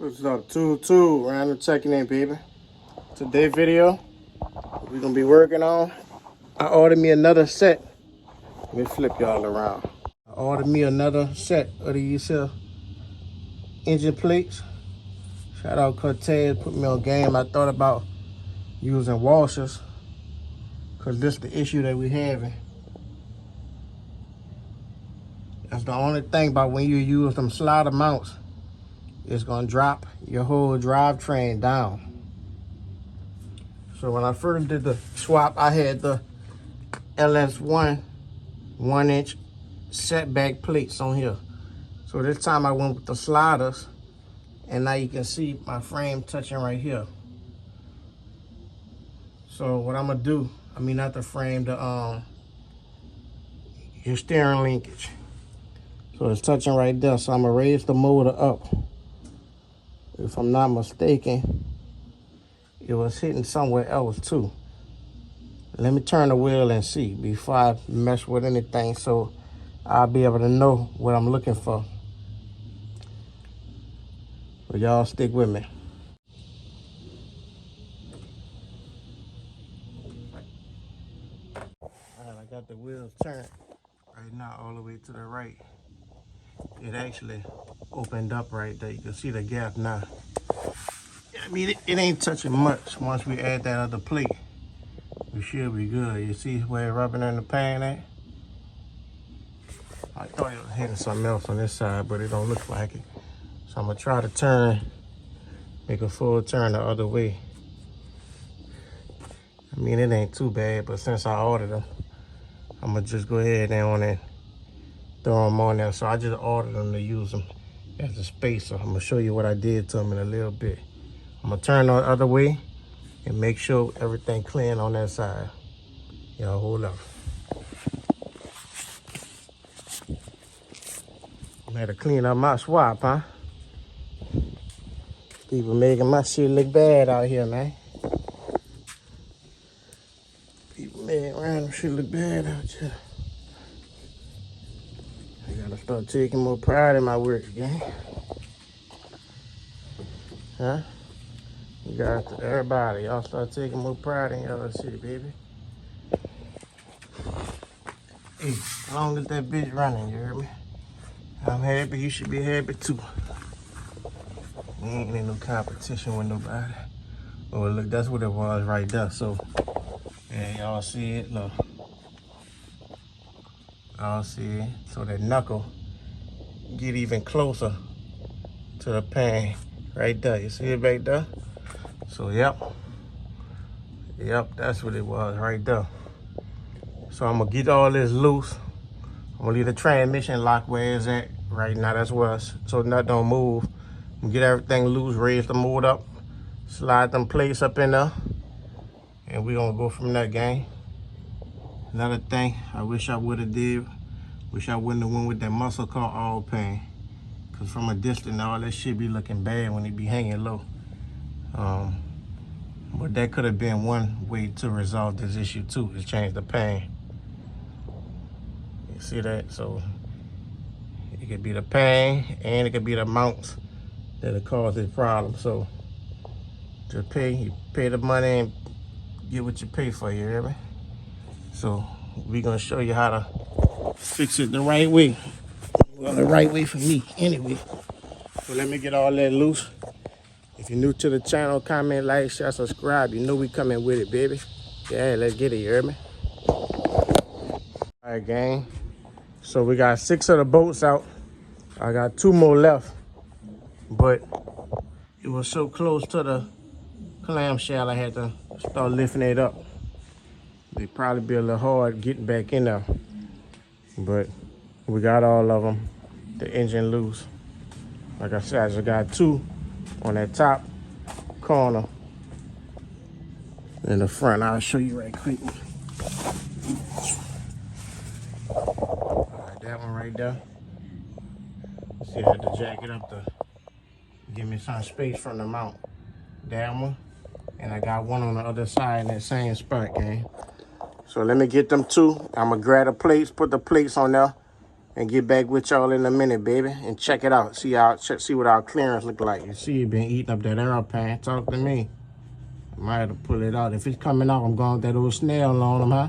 What's up, two random checking in, baby. Today's video, we're gonna be working on. I ordered me another set. Let me flip y'all around. I ordered me another set of these engine plates. Shout out Cortez, put me on game. I thought about using washers, cause this is the issue that we having. That's the only thing about when you use them slider mounts. It's gonna drop your whole drivetrain down. So when I first did the swap, I had the LS1 1-inch setback plates on here. So this time I went with the sliders, and now you can see my frame touching right here. So what I'm gonna do, I mean not the frame, your steering linkage. So it's touching right there. So I'm gonna raise the motor up. If I'm not mistaken, it was hitting somewhere else too. Let me turn the wheel and see before I mess with anything, so I'll be able to know what I'm looking for. But y'all stick with me. All right, I got the wheels turned right now all the way to the right. It actually opened up right there. You can see the gap now. I mean, it ain't touching much. Once we add that other plate, we should be good. You see where it's rubbing in the pan at? I thought it was hitting something else on this side, but it don't look like it. So I'm gonna try to turn, make a full turn the other way. I mean, it ain't too bad, but since I ordered them, I'm gonna just go ahead and throw them on there. So I just ordered them to use them as a spacer. I'm gonna show you what I did to them in a little bit. I'm gonna turn the other way and make sure everything clean on that side. Y'all hold up. I had to clean up my swap, huh? People making my shit look bad out here, man. People making random shit look bad out here. I gotta start taking more pride in my work, gang. Huh? You got everybody, y'all start taking more pride in y'all shit, baby. Hey, as long as that bitch running, you hear me? I'm happy, you should be happy too. We ain't in no competition with nobody. Oh, look, that's what it was right there. So, yeah, y'all see it, look. Y'all see it. So that knuckle get even closer to the pan right there. You see it back there? So, yep, that's what it was right there. So I'm gonna get all this loose. I'm gonna leave the transmission lock where it's at right now. That's where it's, so nothing don't move. I'm gonna get everything loose, raise the motor up, slide them plates up in there, and we gonna go from there, gang. Another thing I wish I would have did, wish I wouldn't have went with that Montecarlo all pan. Cause from a distance, all that shit be looking bad when it be hanging low. But that could have been one way to resolve this issue too, is change the pan. You see that? So it could be the pan and it could be the mounts that'll cause this problem. So just you pay the money and get what you pay for, you hear me? So we're gonna show you how to fix it the right way. Well, the right way for me, anyway. So let me get all that loose. If you're new to the channel, comment, like, share, subscribe. You know we coming with it, baby. Yeah, let's get it, you hear me? All right, gang. So we got 6 of the bolts out. I got 2 more left, but it was so close to the clamshell, I had to start lifting it up. It'd probably be a little hard getting back in there, but we got all of them. The engine loose. Like I said, I just got 2 on that top corner in the front. I'll show you right quick. All right, that one right there. See, I had to jack it up to give me some space from the mount. That one, and I got one on the other side in that same spot, gang. So let me get them 2. I'm gonna grab the plates, put the plates on there, and get back with y'all in a minute, baby, and check it out. See what our clearance look like. You see, it been eating up that air pan. Talk to me. I might have to pull it out. If it's coming out, I'm going with that old snail on them, huh?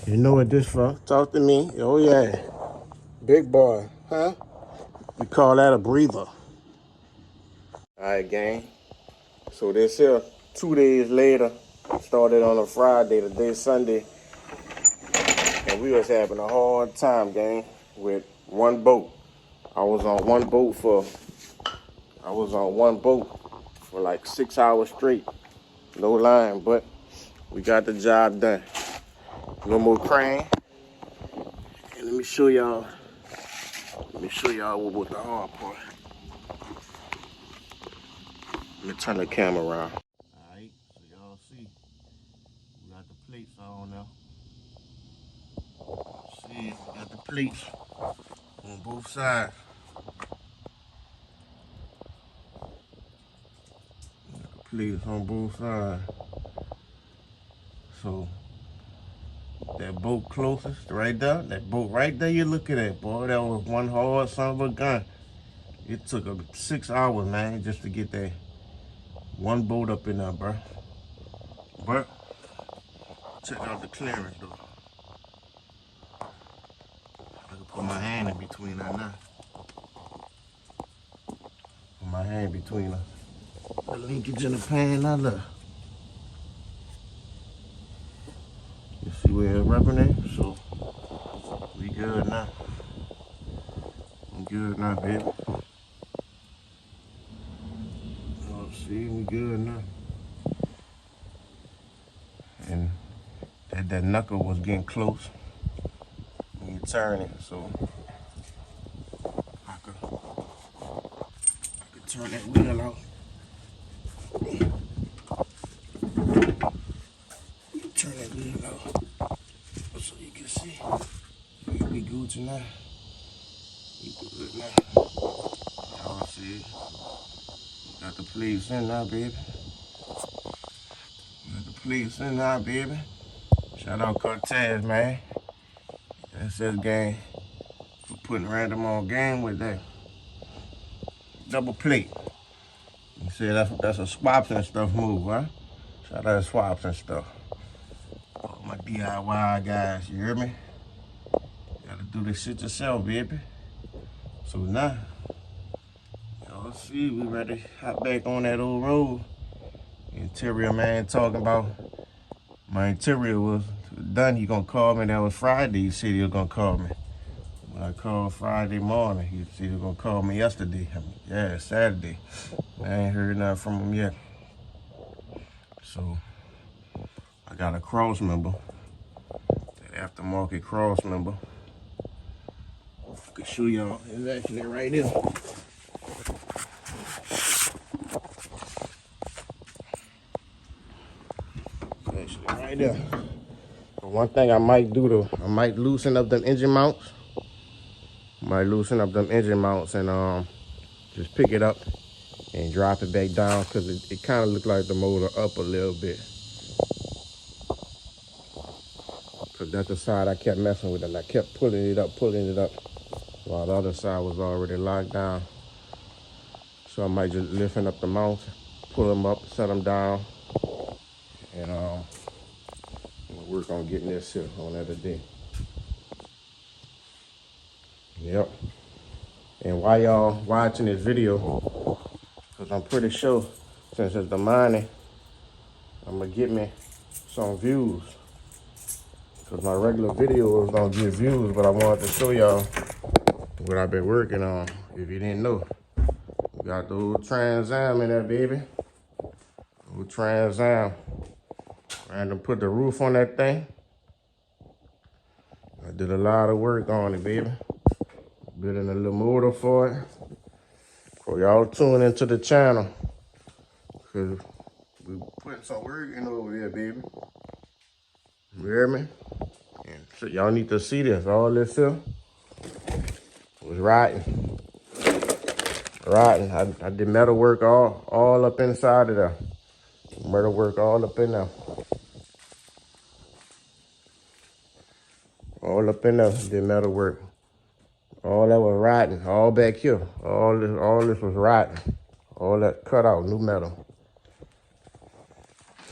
You know what this for? Talk to me. Oh yeah, big boy, huh? We call that a breather. All right, gang. So this here, 2 days later, started on a Friday, today Sunday, and we was having a hard time, gang, with one boat. I was on one boat for like 6 hours straight. No line, but we got the job done. No more crane. And let me show y'all what was the hard part. Let me turn the camera around. Alright, so y'all see, we got the plates on now. See, we got the plates on both sides. Plates on both sides. So that boat closest right there, that boat right there you're looking at, boy, that was one hard son of a gun. It took 6 hours, man, just to get that one boat up in there, bro. But check out the clearance though. I can put my hand in between her now. Put my hand between her. The linkage in the pan now, look. You see where it's rubbing at? So we good now. I'm good now, baby. Oh, see, we good now. And that knuckle was getting close when you turn it, so I could turn that wheel out. Turn that wheel out so you can see. We good tonight. We good now. Y'all see, got the police in now, baby. Got the police in now, baby. Shout out Cortez, man. That's his gang for putting random on game with that double plate. You see, that's a swaps and stuff move, huh? Shout out swaps and stuff. All my DIY guys, you hear me? Gotta do this shit yourself, baby. So now, y'all see, we ready to hop back on that old road. Interior man talking about my interior was done. He gonna call me. That was Friday. He said he was gonna call me. When I called Friday morning, he said he was gonna call me yesterday. Yeah, Saturday. I ain't heard nothing from him yet. So I got a cross member, that aftermarket cross member. I can show y'all. It's actually right here. It's actually right there. But one thing I might do though, I might loosen up them engine mounts. And just pick it up and drop it back down, because it kind of looked like the motor up a little bit. Because that's the side I kept messing with, and I kept pulling it up, while the other side was already locked down. So I might just lifting up the mounts, pull them up, set them down, and we'll work on getting this shit on that day. Yep. And while y'all watching this video, because I'm pretty sure since it's the money, I'm gonna get me some views. Because my regular video was gonna get views, but I wanted to show y'all what I've been working on. If you didn't know, we got the old Trans Am in there, baby. Old Trans Am. And to put the roof on that thing. I did a lot of work on it, baby. Building a little motor for it. So y'all tune into the channel, because we putting some work in over here, baby. You hear me? And so y'all need to see this. All this here was rotten. I did metal work all up inside of there. Metal work all up in there. All up in there, did metal work. All that was rotten, all back here. All this was rotten. All that cut out, new metal.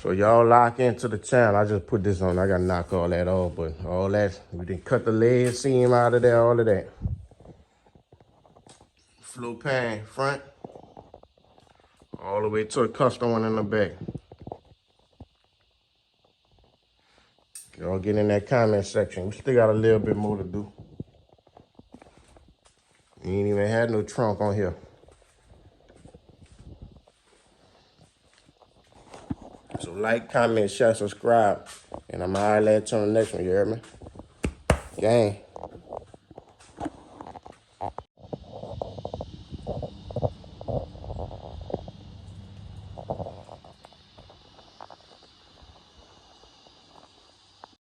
So y'all lock into the channel. I just put this on. I gotta knock all that off, but all that, we didn't cut the lead seam out of there, all of that. Flow pan front, all the way to a custom one in the back. Y'all get in that comment section. We still got a little bit more to do. You ain't even had no trunk on here. So like, comment, share, subscribe. And I'm gonna holler at you on the next one, you heard me? Gang.